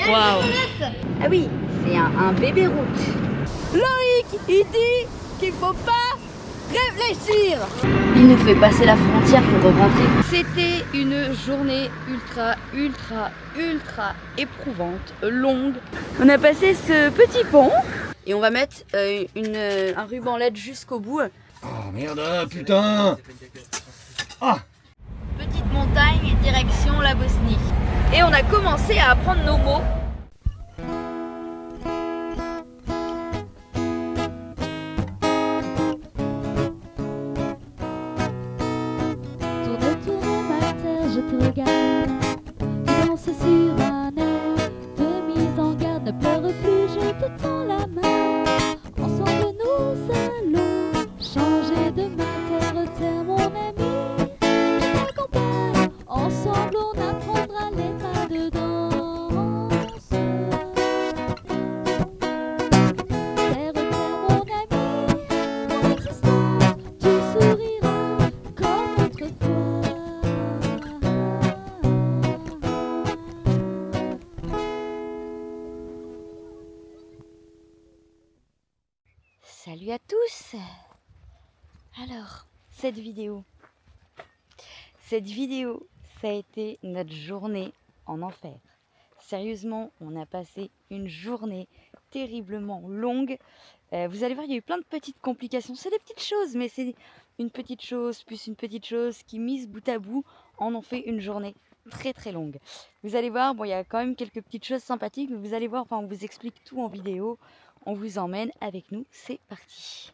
Waouh. Ah oui, c'est un bébé route. Loïc, il dit qu'il faut pas réfléchir. Il nous fait passer la frontière pour rentrer. C'était une journée ultra éprouvante, longue. On a passé ce petit pont et on va mettre un ruban LED jusqu'au bout. Oh merde, putain. Ah. Petite montagne, direction la Bosnie. Et on a commencé à apprendre nos mots. Tourne ma terre, je te regarde. Tu danses sur un air de mise en garde. Ne pleure plus, je te tends la main. Ensemble nous allons changer de terre, terre mon ami. Je t'accompagne, ensemble on apprendra les pas de danse. Terre, terre mon ami, mon existence, tu souriras comme autrefois. Salut à tous. Alors, cette vidéo, ça a été notre journée en enfer. Sérieusement, on a passé une journée terriblement longue. Vous allez voir, il y a eu plein de petites complications. C'est des petites choses, mais c'est une petite chose plus une petite chose qui, mise bout à bout, en ont fait une journée très longue. Vous allez voir, bon, il y a quand même quelques petites choses sympathiques, mais vous allez voir, enfin, on vous explique tout en vidéo. On vous emmène avec nous, c'est parti.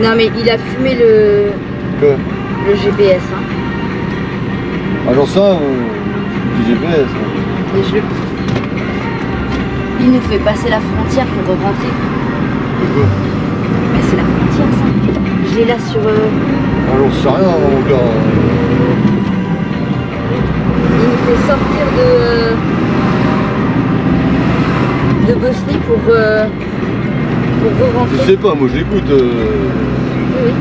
Non mais il a fumé le GPS. Hein. Alors ça, du GPS. Et il nous fait passer la frontière pour rentrer. Pourquoi? Mais c'est la frontière ça. J'ai là sur... Alors je sais rien encore. Il nous fait sortir de Bosnie pour re-rentrer. Je sais pas, moi j'écoute. Oui.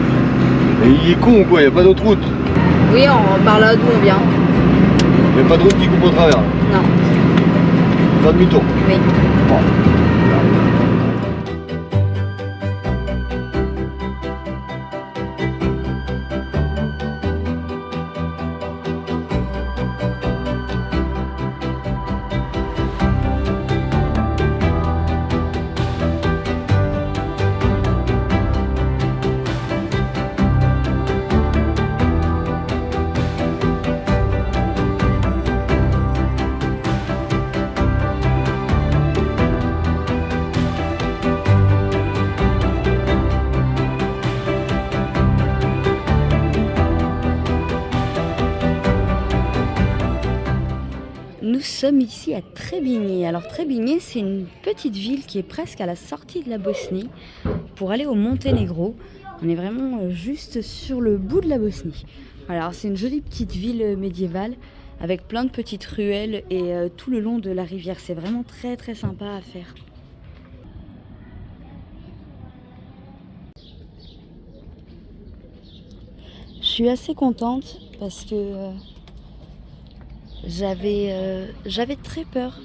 Mais il est con ou quoi, il n'y a pas d'autre route. Oui, on parle là d'où on vient. Il n'y a pas de route qui coupe au travers. Non. Pas demi-tour. Oui. Bon. Nous sommes ici à Trebinje. Alors Trebinje, c'est une petite ville qui est presque à la sortie de la Bosnie pour aller au Monténégro. On est vraiment juste sur le bout de la Bosnie. Alors c'est une jolie petite ville médiévale avec plein de petites ruelles et tout le long de la rivière. C'est vraiment très sympa à faire. Je suis assez contente parce que j'avais très peur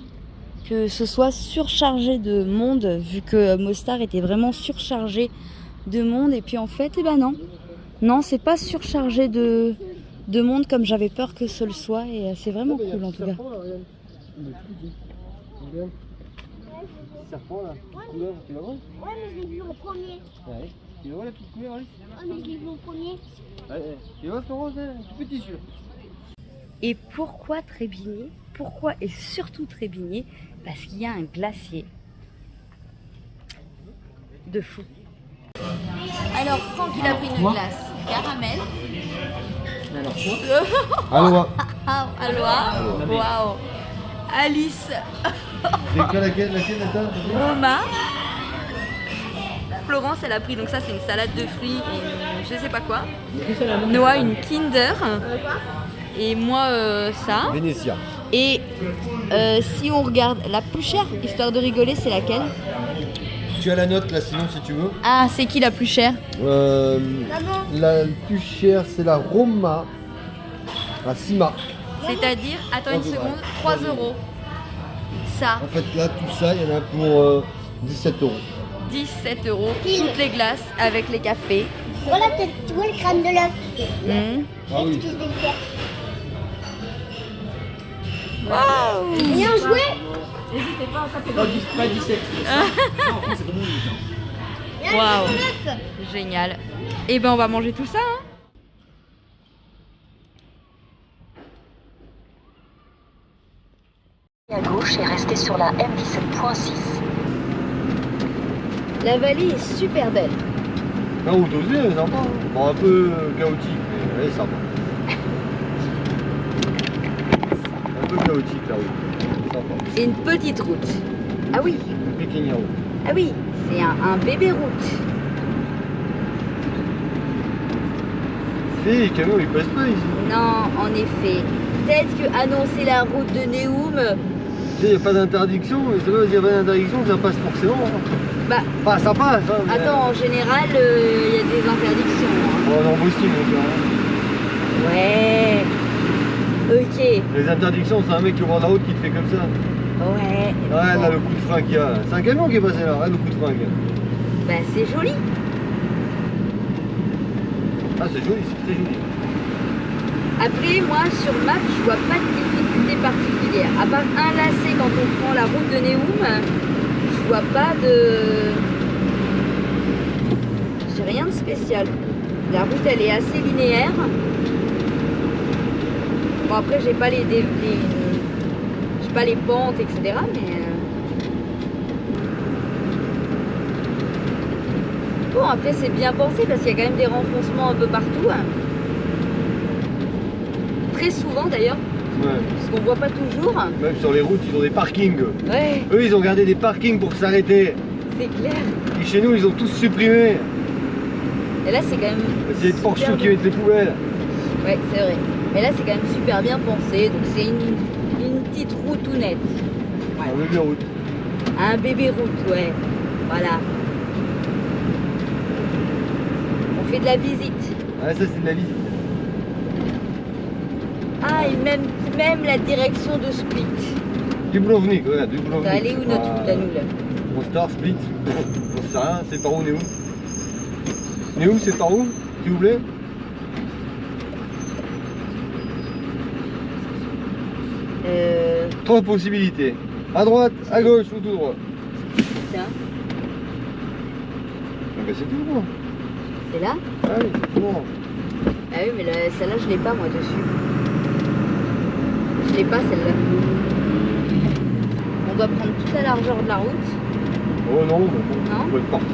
que ce soit surchargé de monde, vu que Mostar était vraiment surchargé de monde. Et puis en fait, eh ben non, c'est pas surchargé de monde comme j'avais peur que ce le soit. Et c'est vraiment cool en tout cas. Serpent là, couleur, tu la vois? Ouais, mais je l'ai vu au premier. Ouais. Tu vois la petite couleur, Alice? Ouais, mais je l'ai vu au premier. Ouais, tu vois Florence, tout petit celui-là. Et pourquoi Trebinje? Pourquoi et surtout Trebinje? Parce qu'il y a un glacier de fou. Alors Franck, il a pris une glace caramel. Alors quoi? Aloha. Aloha. Waouh. Alice. C'est quoi laquelle attends? Oma. Florence, elle a pris, donc ça c'est une salade de fruits et je sais pas quoi. Noah, une Kinder. Et moi, ça. Vénétia. Et si on regarde la plus chère, histoire de rigoler, c'est laquelle? Tu as la note là, sinon, si tu veux. Ah, c'est qui la plus chère? La plus chère, c'est la Roma à Sima. C'est-à-dire, attends une seconde, 3 euros. Ça, En fait, là, tout ça, il y en a pour 17 euros. 17 euros, toutes les glaces avec les cafés. Voilà, tu vois le crâne de l'œuf. Ah oui. Qu'est-ce que je vais le faire? Waouh! Bien joué. Pas 17. Waouh! Génial. Et ben on va manger tout ça, hein. À gauche et restez sur la M17.6. La vallée est super belle. La route aussi, elle est sympa. Bon, un peu chaotique, mais elle est sympa. Un peu chaotique, la route. Sympa. C'est une petite route. Ah oui, Pékinière route. ah oui, c'est un bébé route. Les camions, ils passent pas ici. Non, en effet. Peut-être que annoncer la route de Neum, Tu sais, il n'y a pas d'interdiction, et c'est pas parce qu'il n'y a pas d'interdiction que ça passe forcément. bah Enfin, ça passe, hein, mais... attends, en général, il y a des interdictions, hein. Bon, on en bosse Ouais. Ok. Les interdictions, c'est un mec qui ouvre la route qui te fait comme ça. Ouais. Ouais, Bon. là, le coup de frein qu'il y a. C'est un camion qui est passé là, ouais, le coup de frein qu'il y a. Bah c'est joli. Ah, c'est joli, c'est très joli. Après, moi, sur map, je vois pas de difficulté particulière. À part un lacet quand on prend la route de Neum, je vois pas de... J'ai rien de spécial. La route, elle est assez linéaire. Bon, après, j'ai pas j'ai pas les pentes, etc. Mais... Bon, après, c'est bien pensé parce qu'il y a quand même des renfoncements un peu partout. Très souvent d'ailleurs, Ouais. parce qu'on voit pas toujours. Même sur les routes, ils ont des parkings. Ouais, Eux, ils ont gardé des parkings pour s'arrêter. c'est clair. Et chez nous, ils ont tous supprimé. Et là, c'est quand même. C'est des Porsche super qui bien. mettent les poubelles. Ouais, c'est vrai. Mais là, c'est quand même super bien pensé. Donc, c'est une petite route tout nette. Un bébé route. Un bébé route, ouais. Voilà. On fait de la visite. Ah, ça, c'est de la visite. Ah, et même la direction de Split. Dubrovnik, ouais, Dubrovnik. T'as allé où notre route à nous là? Mostar, Split. J'en sais rien, c'est par où, Néoum? Néoum, c'est par où, s'il vous plaît? Trois possibilités. À droite, à gauche ou tout droit. Tiens, Ah bah c'est tout droit. c'est là? Ah oui, c'est tout droit. Ah oui, mais celle-là, je l'ai pas moi dessus. Je l'ai pas celle-là. On doit prendre toute la largeur de la route. Oh non, mais bon, Non. on peut être parti.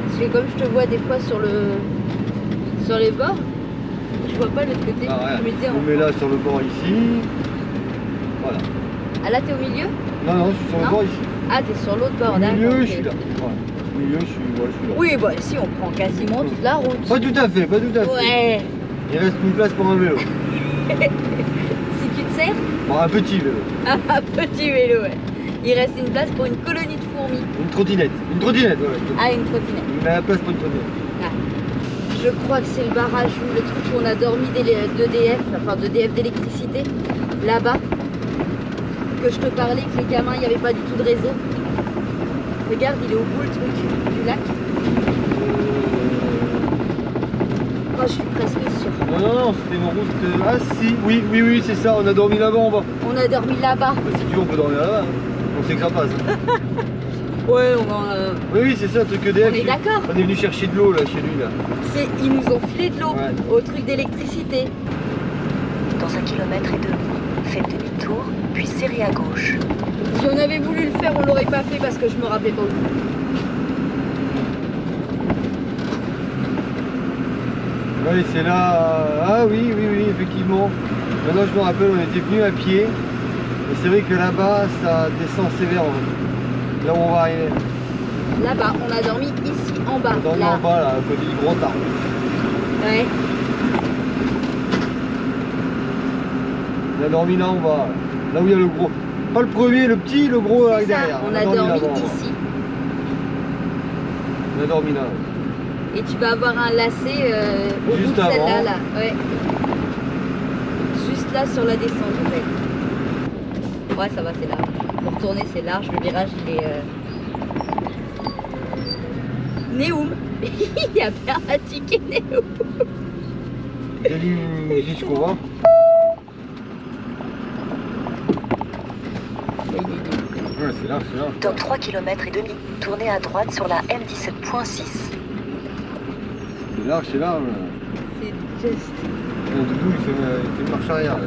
Parce que comme je te vois des fois sur les bords, je vois pas l'autre côté. Ah ouais, Je me dis, on met là sur le bord ici. Voilà. ah là t'es au milieu? Non, non, je suis sur le Non. bord ici. Ah t'es sur l'autre bord, Au d'accord. milieu, ok. je suis là. Voilà. Au milieu, je suis là. Oui, bah si on prend quasiment toute la route. Pas tout à fait, pas tout à fait. Ouais. Il reste une place pour un vélo. Si tu te sers, Bon, un petit vélo. un petit vélo, ouais. Il reste une place pour une colonie de fourmis. Une trottinette. Une trottinette, ouais. Ah, une trottinette. Il met la place pour une trottinette. Je crois que c'est le barrage ou le truc où on a dormi d'EDF, enfin d'EDF d'électricité, là-bas. Que je te parlais que les gamins, il n'y avait pas du tout de réseau. Regarde, il est au bout le truc du lac. Oh, je suis presque sûre. Non, non, non, c'était une route. Ah, si, oui, oui, oui, c'est ça. On a dormi là-bas en bas. On a dormi là-bas. Bah, si tu veux, on peut dormir là-bas. Hein. On sait que ça passe. Ouais, on va. Oui, oui, c'est ça, un truc EDF. On est d'accord. On est venu chercher de l'eau là, chez lui là. Ils nous ont filé de l'eau Ouais. au truc d'électricité. Dans 1,5 km, faites demi-tour, puis serrez à gauche. Si on avait voulu le faire, on l'aurait pas fait parce que je me rappelais pas où. Oui, c'est là. Ah oui, oui, oui, effectivement. Maintenant, je me rappelle, on était venu à pied. Et c'est vrai que là-bas, ça descend sévère. En fait. Là où on va arriver. Là-bas, on a dormi ici. en bas. On a dormi Là. en bas, là, à côté du grand arbre. Ouais. On a dormi là en bas, là où il y a le gros. Pas le premier, le petit, le gros C'est avec ça, derrière. on a dormi là-bas. ici. On a dormi là. Et tu vas avoir un lacet au Juste bout de celle-là. avant. Là. Ouais. Juste là sur la descente en fait. Ouais, ça va, c'est large. Pour tourner, c'est large. Le virage, il est. Néoum. Il y a bien un ticket Néoum. Salut jusqu'au vent. Ouais, c'est large, c'est large. Dans 3 km et demi, tournez à droite sur la M17.6. C'est large, c'est large. C'est juste. Mon doudou, il fait une marche arrière. Là.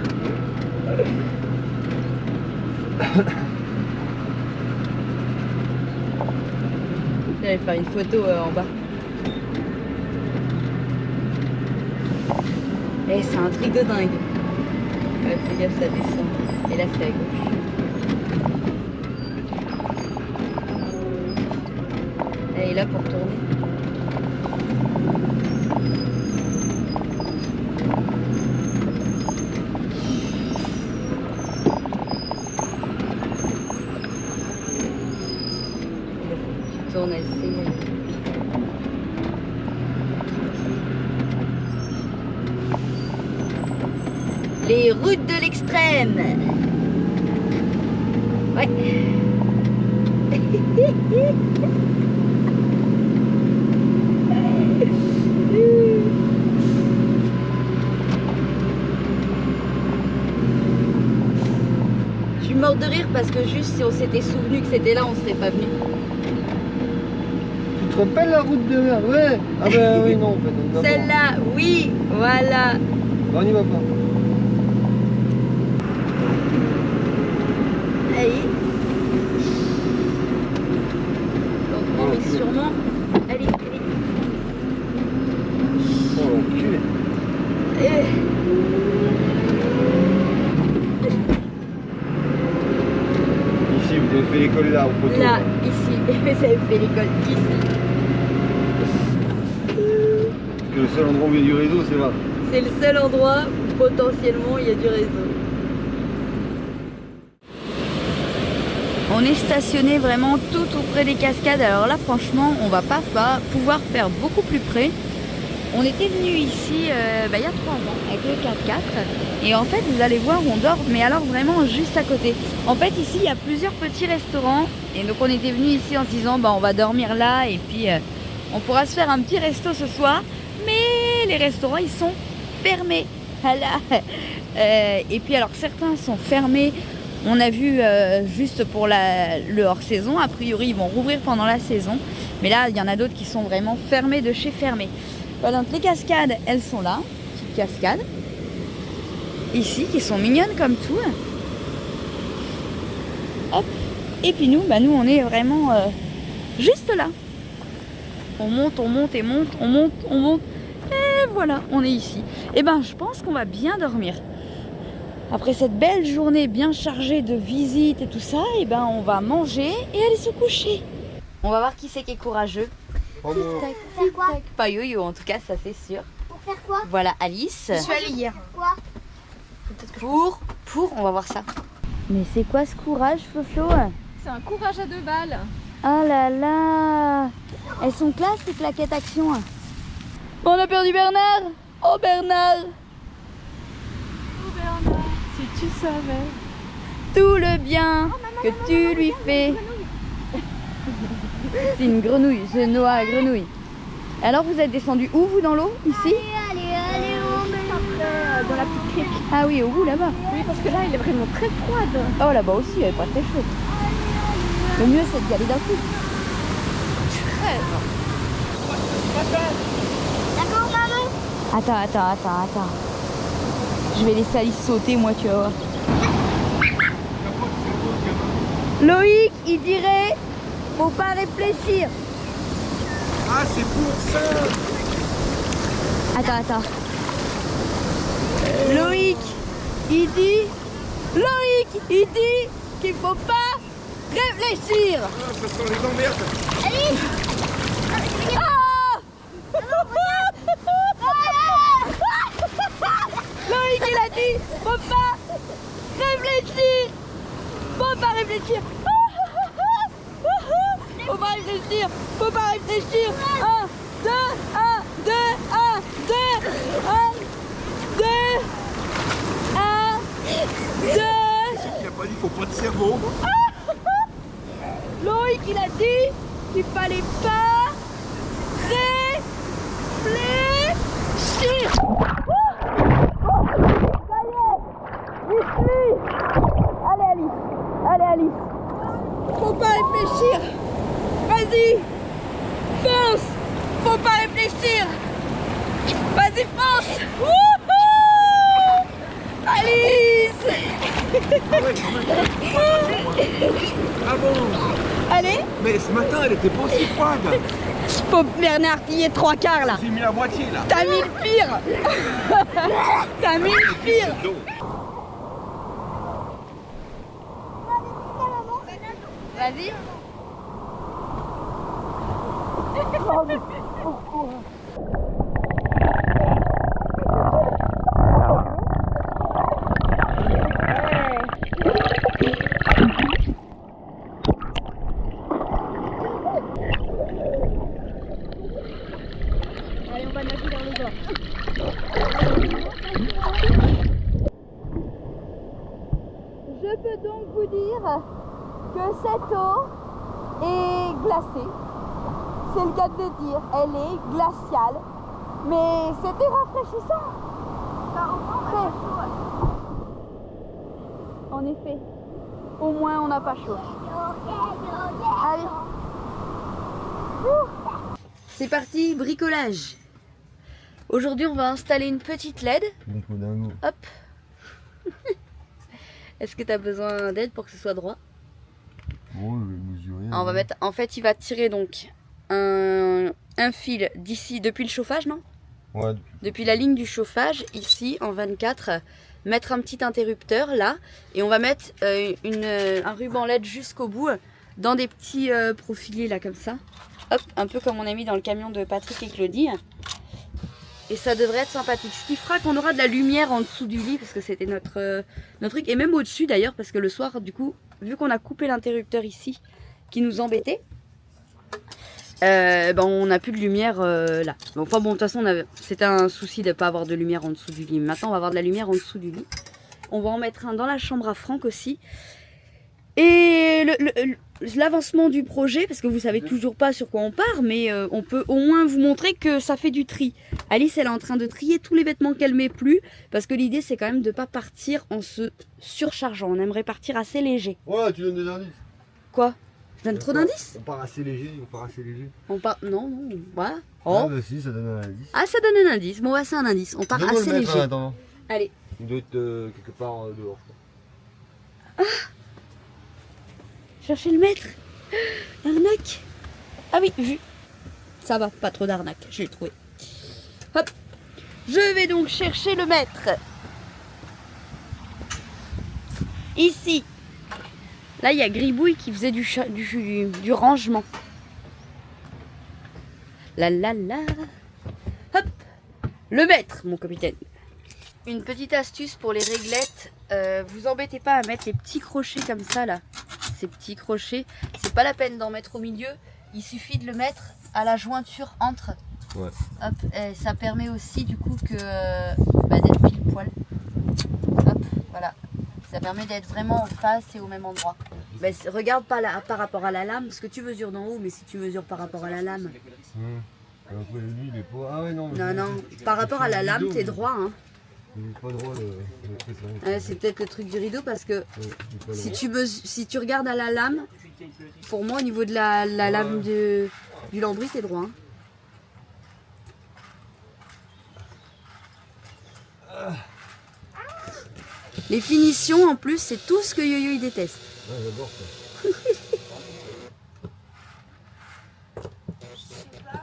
J'allais faire une photo en bas. Eh, c'est un truc de dingue. Ouais, fais gaffe, ça descend. Et là, c'est à gauche. Elle est là pour tourner. Tu tournes assez. Les routes de l'extrême. Ouais. Je suis morte de rire parce que juste si on s'était souvenu que c'était là, on serait pas venu. Tu te rappelles la route de merde? Ouais. Ah ben oui, non, en fait. on y va pas. Celle-là, oui, voilà. On n'y va pas. Allez. Lentement mais sûrement. Allez, allez. Oh l'enculé. Ici, vous avez fait l'école là, au poteau. Là, ici. Ça avait fait l'école ici. Parce que le seul endroit où il y a du réseau, c'est là. C'est le seul endroit où potentiellement il y a du réseau. On est stationné vraiment tout auprès des cascades. Alors là, franchement, on va pas pouvoir faire beaucoup plus près. On était venu ici il y a 3 ans avec le 4x4 et en fait vous allez voir on dort mais alors vraiment juste à côté. En fait ici il y a plusieurs petits restaurants et donc on était venu ici en se disant on va dormir là et puis on pourra se faire un petit resto ce soir, mais les restaurants ils sont fermés. Voilà. Et puis alors certains sont fermés. On a vu juste pour le hors-saison, a priori ils vont rouvrir pendant la saison, mais là il y en a d'autres qui sont vraiment fermés de chez fermés. Voilà, donc les cascades, elles sont là, petites cascades, ici, qui sont mignonnes comme tout. Hop, et puis nous on est vraiment juste là. On monte, on monte et monte, on monte, on monte, et voilà, on est ici. Et je pense qu'on va bien dormir. Après cette belle journée bien chargée de visites et tout ça, on va manger et aller se coucher. On va voir qui c'est qui est courageux. Oh, bon. Faire quoi? Pas Yo-Yo en tout cas, ça c'est sûr. Pour faire quoi? Voilà Alice. Je suis allée hier. Quoi? Pour, on va voir ça. Mais c'est quoi ce courage, Flo? C'est un courage à 2 balles. Oh là là. Elles sont classe ces claquettes action. Bon, on a perdu Bernard. Oh Bernard. Oh Bernard, si tu savais. Tout le bien que tu lui fais. C'est une grenouille, c'est Noah la grenouille. Alors vous êtes descendu où vous dans l'eau? Ici? Allez, on met Dans la petite crique. Ah oui, au bout là-bas. Oui, parce que là, elle est vraiment très froide. Oh là-bas aussi, elle est pas très chaude. Le mieux c'est d'y aller d'un coup. D'accord, maman? Attends. Je vais laisser Alice sauter, moi tu vas voir. Loïc, il dirait, faut pas réfléchir. Ah, c'est pour ça. Attends. Loïc, il dit qu'il faut pas réfléchir. Parce qu'on les emmerde. Alice! Loïc, il a dit, faut pas réfléchir. Faut pas réfléchir. Faut pas réfléchir. Faut pas réfléchir. 1, 2, 1, 2, 1, 2, 1, 2, 1, 2. Il a pas dit faut pas de cerveau. Loïc, il a dit qu'il fallait pas réfléchir. Ça y est, il suit. Allez Alice, allez Alice. Faut pas réfléchir. Vas-y, fonce. Faut pas réfléchir. Vas-y, fonce. Wouhou Alice. Ah bon? Allez. Mais ce matin, elle était pas aussi froide. Pauvre Bernard, il est 3/4 là. J'ai mis la moitié là. T'as mis le pire. T'as mis le pire. Vas-y. Allez, on va nager vers le bord. Je peux donc vous dire que cette eau est glacée. C'est le cas de le dire. Elle est glaciale. Mais c'était rafraîchissant. Très. En effet. Au moins on n'a pas chaud. Allez. Ouh. C'est parti, bricolage. Aujourd'hui on va installer une petite LED. Hop. Est-ce que tu as besoin d'aide pour que ce soit droit? Bon, je vais mesurer. On va mettre. En fait, il va tirer donc un fil d'ici, depuis le chauffage, non? Ouais, Depuis la ligne du chauffage, ici en 24, mettre un petit interrupteur là, et on va mettre un ruban LED jusqu'au bout, dans des petits profilés là comme ça. Hop, un peu comme on a mis dans le camion de Patrick et Claudie. Et ça devrait être sympathique. Ce qui fera qu'on aura de la lumière en dessous du lit, parce que c'était notre truc. Et même au-dessus d'ailleurs, parce que le soir, du coup, vu qu'on a coupé l'interrupteur ici, qui nous embêtait, on n'a plus de lumière là. Enfin bon, de toute façon, c'était un souci de ne pas avoir de lumière en dessous du lit. Maintenant, on va avoir de la lumière en dessous du lit. On va en mettre un dans la chambre à Franck aussi. Et l'avancement du projet, parce que vous savez toujours pas sur quoi on part, mais on peut au moins vous montrer que ça fait du tri. Alice, elle est en train de trier tous les vêtements qu'elle met plus, parce que l'idée c'est quand même de pas partir en se surchargeant. On aimerait partir assez léger. Ouais, tu donnes des indices. Quoi? Je donne trop d'indices? On part assez léger, on part assez léger. On part... Non, non, voilà. Ah Oh. bah si, ça donne un indice. Ah, ça donne un indice. Bon, ouais, c'est un indice. On part Donne-moi assez le mettre en léger. attendant. Allez. Il doit être quelque part dehors. Chercher le maître. Arnaque. Ah oui, vu. Ça va, pas trop d'arnaque. Je l'ai trouvé. Hop. Je vais donc chercher le maître. Ici. Là, il y a Gribouille qui faisait du rangement. La la la. Hop. Le maître, mon capitaine. Une petite astuce pour les réglettes. Vous embêtez pas à mettre les petits crochets comme ça là. Ces petits crochets, c'est pas la peine d'en mettre au milieu, il suffit de le mettre à la jointure entre. Ouais. Hop, et ça permet aussi du coup que d'être pile poil. Hop, voilà. Ça permet d'être vraiment en face et au même endroit. Regarde pas par rapport à la lame, parce que tu mesures d'en haut, mais si tu mesures par rapport à la lame. Après, lui, il est pas... Ah ouais, non. Non, par rapport à la lame, t'es droit. Hein. Il est pas droit le truc là. Ouais, c'est peut-être le truc du rideau parce que Ouais, il est pas si droit. si tu regardes à la lame, pour moi au niveau de la lame du lambris, t'es droit. Hein. Les finitions en plus, c'est tout ce que Yo-Yo il déteste. Ouais, j'adore ça.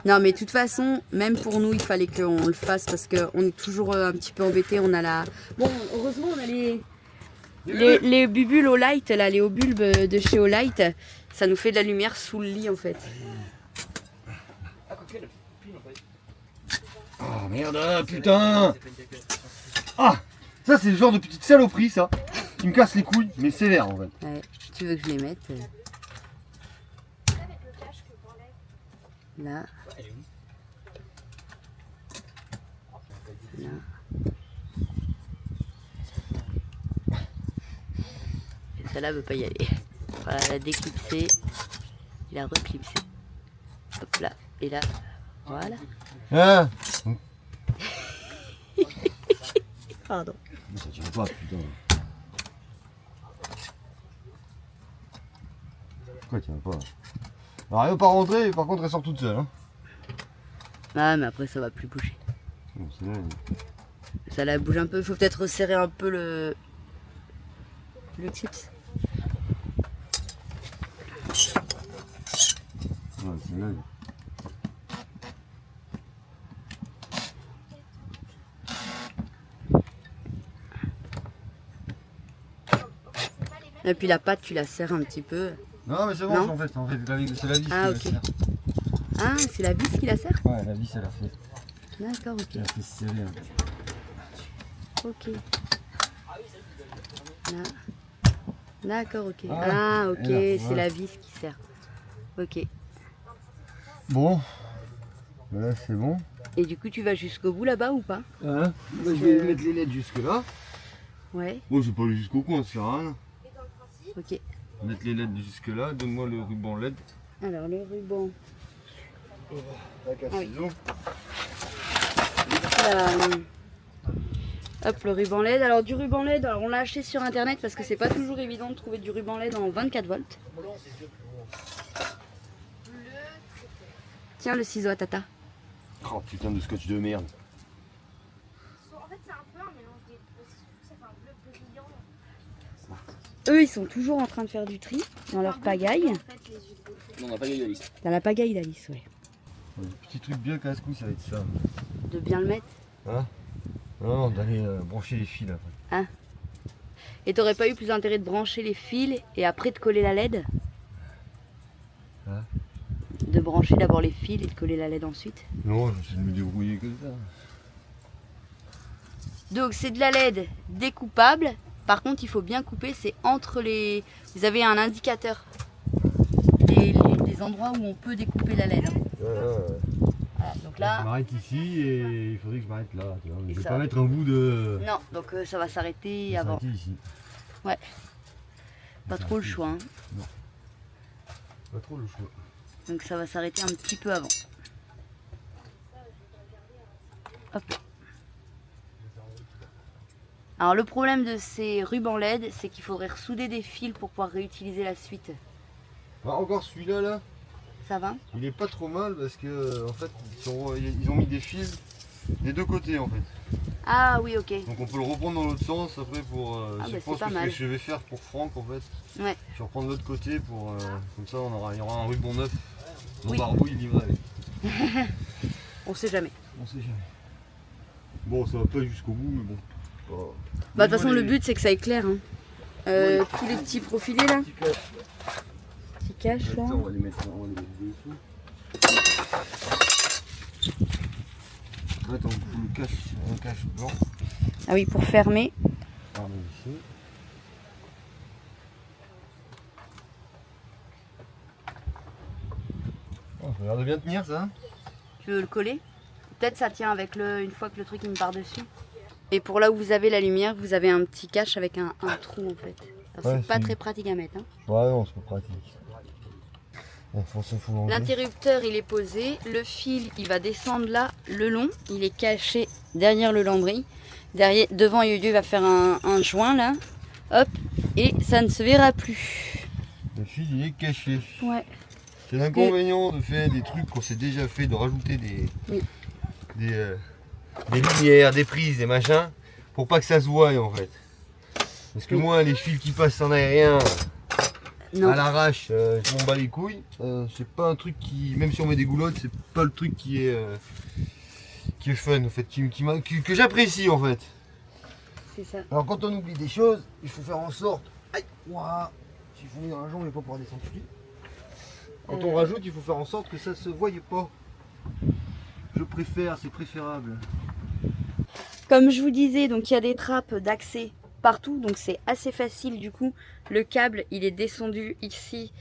Non mais de toute façon, même pour nous, il fallait qu'on le fasse parce qu'on est toujours un petit peu embêtés. On a la... Bon, heureusement, on a les bubules au light, là, les bulbes de chez Olight. Ça nous fait de la lumière sous le lit en fait. Oh merde, putain. Ah, ça c'est le genre de petite saloperie ça, qui me casse les couilles, mais sévère en fait. Ouais, tu veux que je les mette là. Là. Et celle-là veut pas y aller. Voilà, elle a déclipsé. Il a reclipsé. Hop là. Et là. Voilà. Ah. Pardon. Mais ça tient pas, putain. Pourquoi elle tient pas? Alors, elle veut pas rentrer, par contre elle sort toute seule. Hein. Ah, mais après ça va plus bouger. Bon, c'est là, Ça la bouge un peu. Il faut peut-être resserrer un peu le chips. ouais, c'est là. Et puis la pâte, tu la serres un petit peu. Non, mais c'est bon, Non en fait c'est la vis Ah, qui ok. la serre. Ah, c'est la vis qui la serre? Ouais, la vis elle a fait. D'accord, ok. Elle a fait serrer. Hein. Ok. Là. D'accord, ok. Ah, Ah, ok, et là, c'est voilà. la vis qui sert. Ok. Bon. Là c'est bon. Et du coup, tu vas jusqu'au bout là-bas ou pas? Hein je vais mettre les LED jusque là. Ouais, Bon, je vais pas aller jusqu'au coin, ça sert à rien. ok. Mettre les LED jusque là, donne-moi le ruban LED. Alors, le ruban. Avec un Ah oui. ciseau. Hop, le ruban LED. Alors, du ruban LED, alors on l'a acheté sur internet parce que c'est pas toujours évident de trouver du ruban LED en 24 volts. Tiens, le ciseau à tata. Oh putain de scotch de merde. En fait, c'est un peu un mélange des deux. Ça fait un bleu brillant. Eux, ils sont toujours en train de faire du tri dans leur pagaille. En fait, les yeux de Non, on n'a pas gagné la liste. Dans la pagaille d'Alice, ouais. Petit truc bien casse-cou, ça va être ça. De bien le mettre. Hein? Non, d'aller brancher les fils après. Et t'aurais pas eu plus intérêt de brancher les fils et après de coller la LED? Hein? De brancher d'abord les fils et de coller la LED ensuite. Non, j'essaie de me débrouiller comme ça. Donc c'est de la LED découpable. Par contre, il faut bien couper, c'est entre les... Vous avez un indicateur des endroits où on peut découper la LED. Hein. Voilà, donc Je là... m'arrête ici et il faudrait que je m'arrête là. Tu vois. Et Je vais ça pas va. mettre un bout de. Non, donc ça va s'arrêter Je vais avant. s'arrêter ici. Ouais. Pas trop le choix. Hein. Pas trop le choix. Donc ça va s'arrêter un petit peu avant. Hop. Alors le problème de ces rubans LED, c'est qu'il faudrait ressouder des fils pour pouvoir réutiliser la suite. Ah, encore celui-là là, Ça va? il est pas trop mal parce que en fait ils ont mis des fils des deux côtés en fait. Ah oui, ok. Donc on peut le reprendre dans l'autre sens après pour. Ah, je bah, pense c'est pas que mal. je vais faire pour Franck en fait. Ouais. Je vais reprendre l'autre côté pour comme ça il y aura un ruban neuf. Mon Oui. barbouille il livré avec. On sait jamais. On sait jamais. Bon ça va pas jusqu'au bout mais bon. Pas- Bah de toute façon le but c'est que ça éclaire. Hein. Tous les petits profilés là, petits caches là. On va les mettre dessous. Attends, on cache un cache blanc. Ah oui, pour fermer. Pardon, ici. Oh, ça a l'air de bien tenir ça. Tu veux le coller? Peut-être ça tient avec une fois que le truc il me part dessus. Et pour là où vous avez la lumière, vous avez un petit cache avec un trou en fait. Alors, Ouais, c'est pas c'est- très pratique à mettre. Hein. Ouais, non, c'est pas pratique. Bon, faut l'enlever. L'interrupteur il est posé, le fil il va descendre là le long, il est caché derrière le lambris. Derrière, devant Yoyo il va faire un joint là, hop, et ça ne se verra plus. Le fil il est caché. Ouais. C'est l'inconvénient de faire des trucs qu'on s'est déjà fait, de rajouter Oui. des lumières, des prises, des machins, pour pas que ça se voie en fait. Parce que Oui. moi les fils qui passent en aérien Non. à l'arrache, je m'en bats les couilles. C'est pas un truc qui, même si on met des goulottes, c'est pas le truc qui est fun en fait, que j'apprécie en fait. C'est ça. Alors quand on oublie des choses, il faut faire en sorte. Aïe, ouah, s'il faut mettre dans la jambe, il ne va pas pouvoir descendre dessus. Quand on rajoute, il faut faire en sorte que ça se voie pas. Je préfère, c'est préférable. Comme je vous disais, donc il y a des trappes d'accès partout, donc c'est assez facile du coup. Le câble, il est descendu ici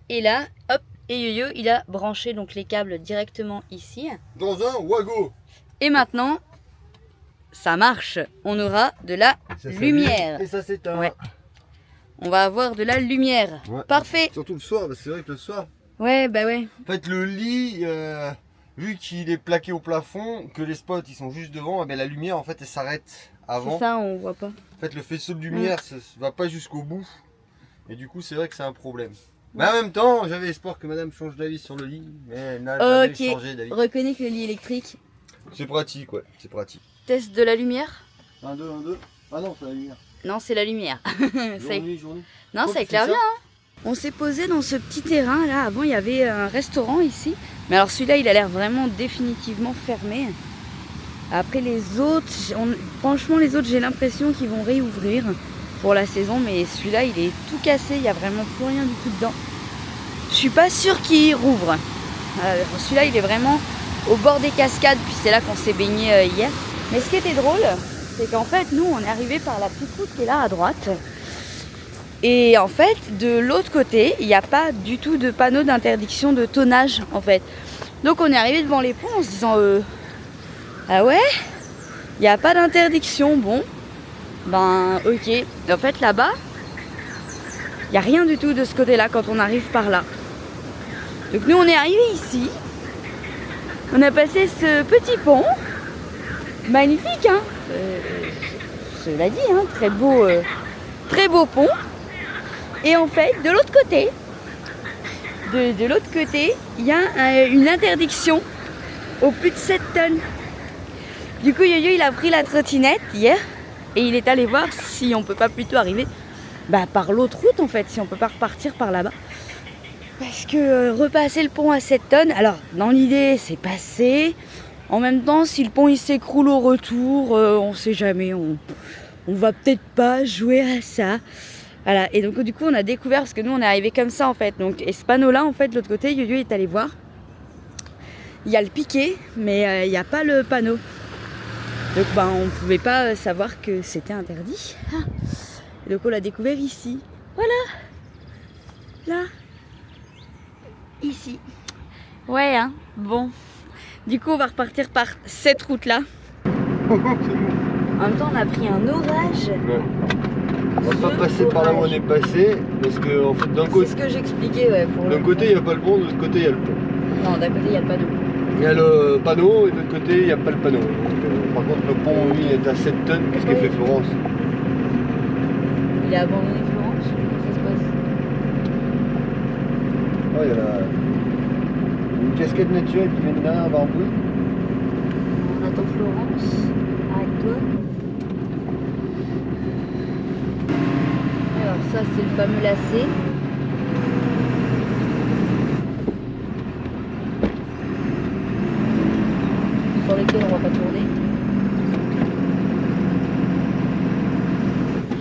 et là, hop, et Yo-Yo, il a branché donc les câbles directement ici. Dans un Wago. Et maintenant, ça marche. On aura de la Ça lumière. Et ça s'éteint. Ouais. On va avoir de la lumière. Ouais. Parfait. Surtout le soir, c'est vrai que le soir. Ouais, bah ouais. En fait, le lit, vu qu'il est plaqué au plafond, que les spots ils sont juste devant, eh bien, la lumière en fait elle s'arrête avant. C'est ça, on voit pas. En fait, le faisceau de lumière ça va pas jusqu'au bout. Et du coup, c'est vrai que c'est un problème. Mais en même temps, j'avais espoir que madame change d'avis sur le lit. Mais elle n'a jamais changé d'avis. Reconnais que le lit électrique. C'est pratique, ouais. C'est pratique. Test de la lumière. 1, 2, 1, 2. Ah non, c'est la lumière. Non, c'est la lumière. Journée, journée. Non, Oh, ça tu éclaire fais ça bien. Hein. On s'est posé dans ce petit terrain là. Avant, il y avait un restaurant ici. Mais alors celui-là, il a l'air vraiment définitivement fermé. Après les autres, franchement les autres, j'ai l'impression qu'ils vont réouvrir pour la saison. Mais celui-là, il est tout cassé. Il n'y a vraiment plus rien du tout dedans. Je suis pas sûre qu'il rouvre. Celui-là, il est vraiment au bord des cascades. Puis c'est là qu'on s'est baigné hier. Mais ce qui était drôle, c'est qu'en fait, nous, on est arrivé par la petite route qui est là à droite. Et en fait, de l'autre côté, il n'y a pas du tout de panneau d'interdiction de tonnage, en fait. Donc on est arrivé devant les ponts en se disant ah ouais, il n'y a pas d'interdiction. Bon, ben ok. Et en fait, là-bas, il n'y a rien du tout de ce côté-là quand on arrive par là. Donc nous, on est arrivé ici. On a passé ce petit pont. Magnifique, hein, cela dit, hein, très beau pont. Et en fait, de l'autre côté, il y a une interdiction au plus de 7 tonnes. Du coup, Yo-Yo, il a pris la trottinette hier et il est allé voir si on peut pas plutôt arriver par l'autre route en fait, si on peut pas repartir par là-bas. Parce que repasser le pont à 7 tonnes, alors dans l'idée, c'est passé. En même temps, si le pont il s'écroule au retour, on sait jamais, on va peut-être pas jouer à ça. Voilà, et donc du coup on a découvert, parce que nous on est arrivé comme ça en fait, donc, et ce panneau là en fait de l'autre côté, Yo-Yo est allé voir. Il y a le piquet, mais il n'y a pas le panneau. Donc on ne pouvait pas savoir que c'était interdit. Et donc on l'a découvert ici. Voilà. Là. Ici. Ouais, hein, bon. Du coup, on va repartir par cette route-là. En même temps, on a pris un orage. Ouais. On va pas passer par là où on est passé, parce que en fait, d'un côté, C'est ce que j'expliquais, ouais. d'un côté, il n'y a pas le pont, de l'autre côté, il y a le pont. Non, d'un côté, il y a le panneau. Il y a le panneau, et de l'autre côté, il n'y a pas le panneau. Donc, par contre, le pont, lui, est à 7 tonnes. Qu'est-ce qu'il fait Florence? Il a abandonné Florence. Comment ça se passe? Oh, il y a une cascade naturelle qui vient de derrière Barbouille. On attend Florence. Arrête-toi. Alors ça, c'est le fameux lacet. Sur lequel on va pas tourner.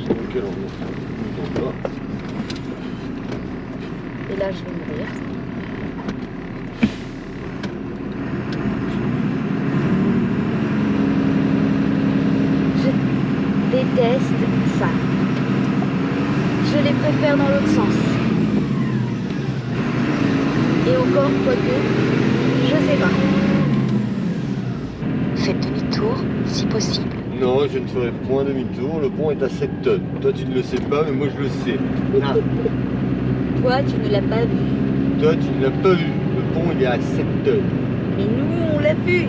Sur lequel on va. Et là, je vais mourir. Je déteste ça. Je les préfère dans l'autre sens. Et encore, quoique, je sais pas. Faites demi-tour, si possible. Non, je ne ferai point demi-tour. Le pont est à 7 tonnes. Toi, tu ne le sais pas, mais moi, je le sais. Ah. Toi, tu ne l'as pas vu. Toi, tu ne l'as pas vu. Le pont, il est à 7 tonnes. Mais nous, on l'a vu.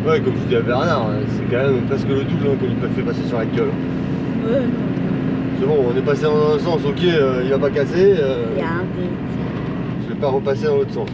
Ouais, comme je dis à Bernard, hein, c'est quand même presque le double hein, qu'on lui fait passer sur la gueule. Ouais, non. C'est bon, on est passé dans un sens, ok, il va pas casser. Il y a un dé. Je vais pas repasser dans l'autre sens.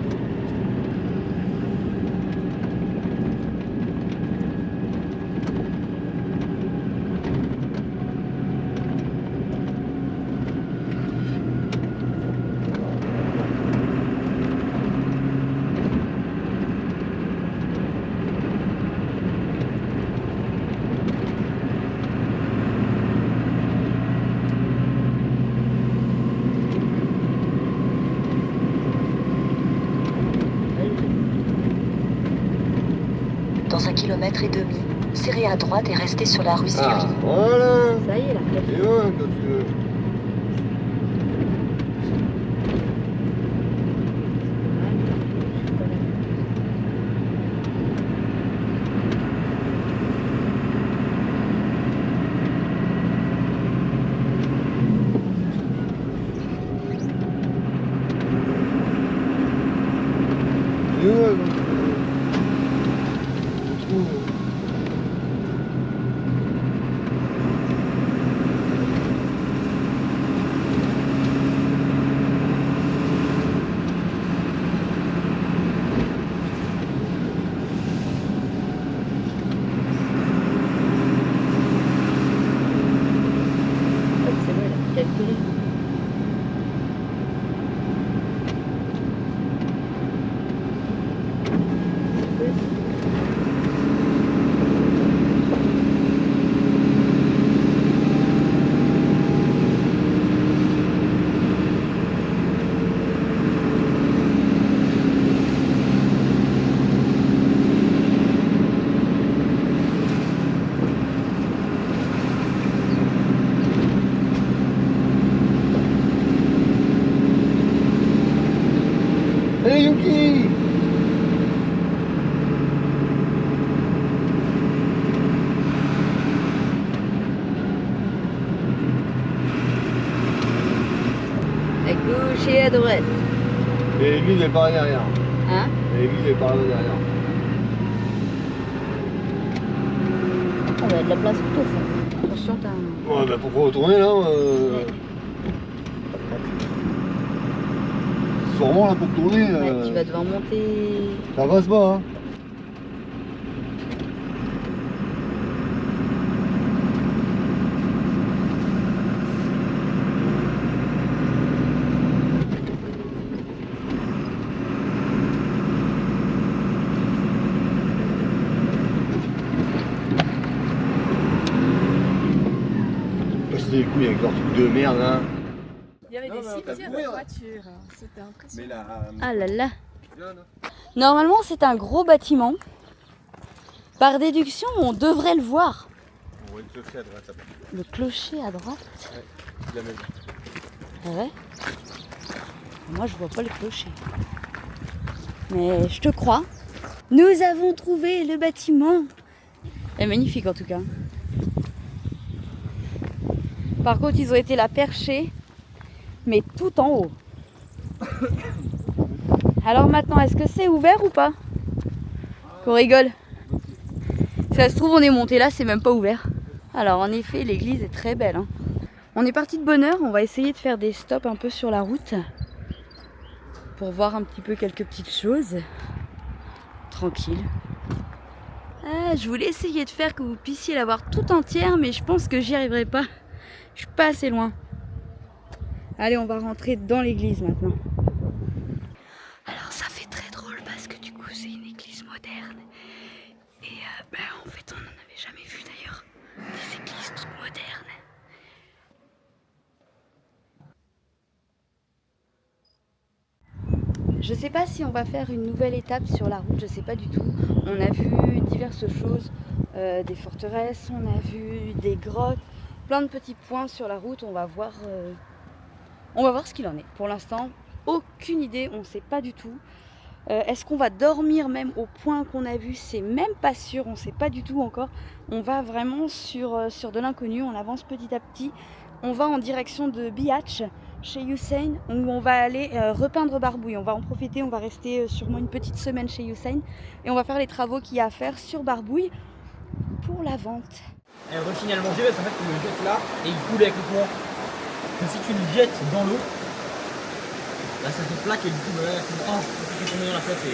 km et demi, serrez à droite et restez sur la rue Siri. Ah, voilà. Ça y est, là. Et ouais, quand tu veux. Et ouais, quand tu veux. On trouve. C'est bon, il a calculé. Hey Yuki! À gauche et à droite. Et lui, il est par derrière. Hein? Et lui, il est par là derrière. Ah bah, de la place tout au fond. Attention, t'as un... Ouais, bah pourquoi retourner là Sûrement là pour tourner. Ouais, tu vas devoir monter... Ça passe pas, hein. Passer les couilles avec leur truc de merde là. Il y avait Non, des mais on cimetières t'a de couvert. voitures. C'était impressionnant. Mais là. Ah là là. Viens, là. Normalement, c'est un gros bâtiment. Par déduction, on devrait le voir. On voit une clocher à droite après. Le clocher à droite. La maison. Ah ouais? Moi, je vois pas le clocher. Mais je te crois. Nous avons trouvé le bâtiment. Elle est magnifique en tout cas. Par contre, ils ont été là perchés, mais tout en haut. Alors maintenant, est-ce que c'est ouvert ou pas? Qu'on rigole. Si ça se trouve, on est monté là, c'est même pas ouvert. Alors en effet, l'église est très belle, hein. On est parti de bonne heure, on va essayer de faire des stops un peu sur la route pour voir un petit peu quelques petites choses. Tranquille. Ah, je voulais essayer de faire que vous puissiez la voir tout entière, mais je pense que j'y arriverai pas. Je suis pas assez loin. Allez, on va rentrer dans l'église maintenant. Alors ça fait très drôle parce que du coup c'est une église moderne. Et en fait on n'en avait jamais vu d'ailleurs. Des églises toutes modernes. Je sais pas si on va faire une nouvelle étape sur la route, je sais pas du tout. On a vu diverses choses, des forteresses, on a vu des grottes, plein de petits points sur la route. On va voir ce qu'il en est. Pour l'instant, aucune idée, on ne sait pas du tout. Est-ce qu'on va dormir même au point qu'on a vu? C'est même pas sûr, on ne sait pas du tout encore. On va vraiment sur de l'inconnu, on avance petit à petit. On va en direction de Biatch, chez Hussein, où on va aller repeindre Barbouille. On va en profiter, on va rester sûrement une petite semaine chez Hussein. Et on va faire les travaux qu'il y a à faire sur Barbouille pour la vente. Elle refine à le manger parce qu'en fait tu le jettes là et il coule avec le courant. Que si tu le jettes dans l'eau, là ça te plaque et du coup bah, là tu peux tomber dans la flotte et...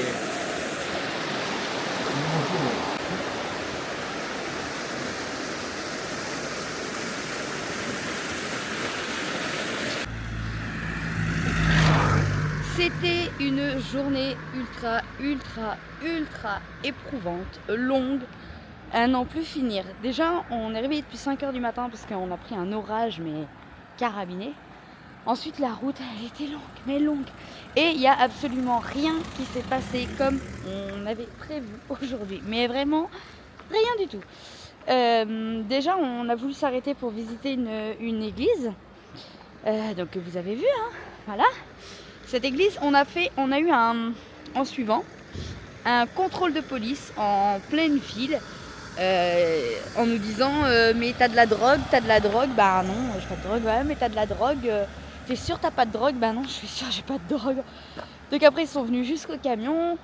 C'était une journée ultra éprouvante, longue, à n'en plus finir. Déjà, on est réveillé depuis 5 h du matin parce qu'on a pris un orage, mais carabiné. Ensuite, la route, elle était longue, mais longue. Et il n'y a absolument rien qui s'est passé comme on avait prévu aujourd'hui. Mais vraiment, Rien du tout. Déjà, on a voulu s'arrêter pour visiter une église. Donc vous avez vu, hein, voilà. Cette église, on a eu en suivant un contrôle de police en pleine ville. En nous disant mais t'as de la drogue, bah non, j'ai pas de drogue, ouais mais t'as de la drogue, t'es sûr t'as pas de drogue, bah non je suis sûre j'ai pas de drogue. Donc après ils sont venus jusqu'au camion,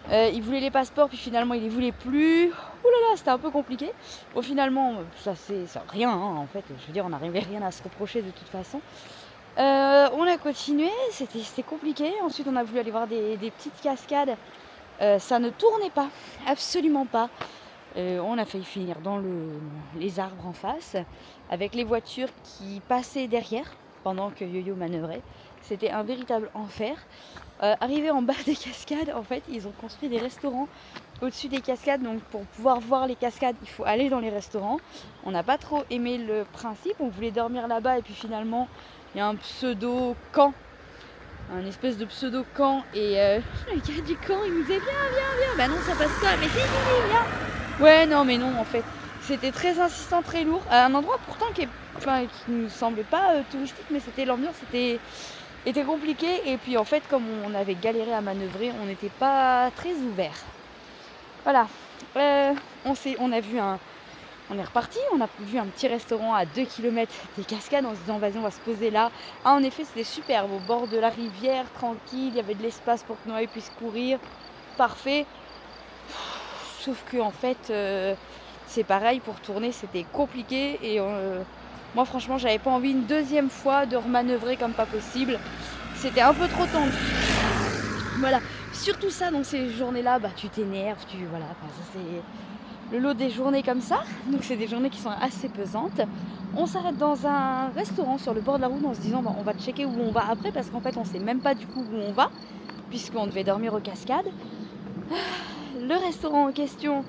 ils voulaient les passeports puis finalement ils les voulaient plus, ouh là là c'était un peu compliqué. Bon finalement ça c'est rien hein, en fait, je veux dire on n'arrivait rien à se reprocher de toute façon. On a continué, c'était compliqué, ensuite on a voulu aller voir des petites cascades, ça ne tournait pas, absolument pas. On a failli finir dans les arbres en face, avec les voitures qui passaient derrière pendant que Yo-Yo manœuvrait. C'était un véritable enfer. Arrivé en bas des cascades, en fait, ils ont construit des restaurants au-dessus des cascades. Donc pour pouvoir voir les cascades, il faut aller dans les restaurants. On n'a pas trop aimé le principe. On voulait dormir là-bas et puis finalement, il y a un pseudo-camp. Un espèce de pseudo-camp. Et le gars du camp, il nous disait viens. Bah non, ça passe pas. Mais c'est fini, viens. Ouais, non, mais non, en fait, c'était très insistant, très lourd. À un endroit pourtant qui nous semblait pas touristique, mais l'ambiance était compliquée. Et puis en fait, comme on avait galéré à manœuvrer, on n'était pas très ouverts. Voilà. On est reparti. On a vu un petit restaurant à 2 km des cascades en se disant vas-y, on va se poser là. Ah, en effet, c'était superbe, au bord de la rivière, tranquille. Il y avait de l'espace pour que Noé puisse courir. Parfait. Sauf que en fait, c'est pareil, pour tourner, c'était compliqué. Et moi, franchement, j'avais pas envie une deuxième fois de remanœuvrer comme pas possible. C'était un peu trop tendu. Voilà. Surtout ça, dans ces journées-là, bah, tu t'énerves, voilà. Enfin, ça, c'est le lot des journées comme ça. Donc, c'est des journées qui sont assez pesantes. On s'arrête dans un restaurant sur le bord de la route en se disant, bah, on va checker où on va après. Parce qu'en fait, on sait même pas du coup où on va. Puisqu'on devait dormir aux cascades. Le restaurant en question,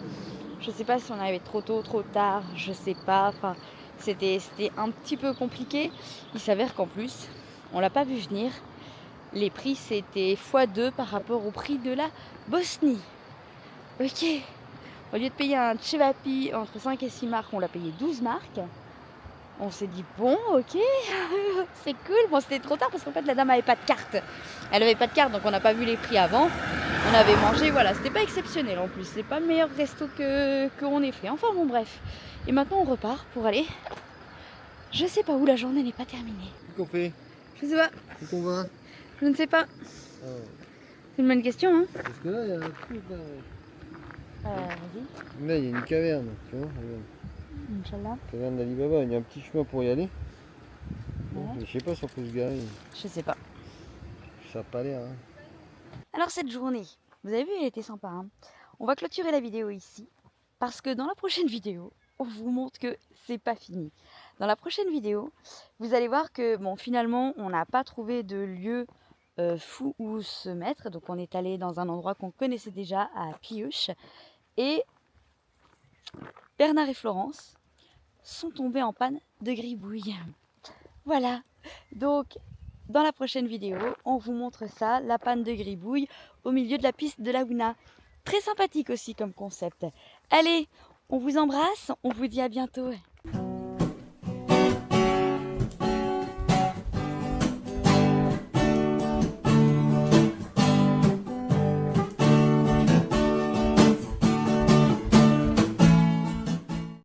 je sais pas si on arrivait trop tôt, trop tard, je sais pas, enfin c'était un petit peu compliqué. Il s'avère qu'en plus, on l'a pas vu venir, les prix c'était x2 par rapport au prix de la Bosnie. Ok, au lieu de payer un Chevapi entre 5 et 6 marques, on l'a payé 12 marques. On s'est dit bon ok, c'est cool, bon c'était trop tard parce qu'en fait la dame avait pas de carte. Elle avait pas de carte donc on n'a pas vu les prix avant. On avait mangé, voilà, c'était pas exceptionnel en plus, c'est pas le meilleur resto qu'on ait fait. Enfin bon bref. Et maintenant on repart pour aller. Je sais pas où, la journée n'est pas terminée. Qu'est-ce qu'on fait? Je sais pas. Où qu'on va? Je ne sais pas. C'est une bonne question hein. Parce que là il y a un truc là. Vas-y. Là il y a une caverne, tu vois, regarde. Inch'Allah. Caverne d'Ali Baba, il y a un petit chemin pour y aller. Ouais. Je sais pas si on peut se garer. Je sais pas. Ça n'a pas l'air. Hein. Alors cette journée, vous avez vu, elle était sympa. Hein, on va clôturer la vidéo ici. Parce que dans la prochaine vidéo, on vous montre que c'est pas fini. Dans la prochaine vidéo, vous allez voir que bon, finalement, on n'a pas trouvé de lieu fou où se mettre. Donc on est allé dans un endroit qu'on connaissait déjà, à Piuche. Et Bernard et Florence sont tombés en panne de gribouille. Voilà. Donc, dans la prochaine vidéo, on vous montre ça, la panne de gribouille au milieu de la piste de la Ouna. Très sympathique aussi comme concept. Allez, on vous embrasse, on vous dit à bientôt.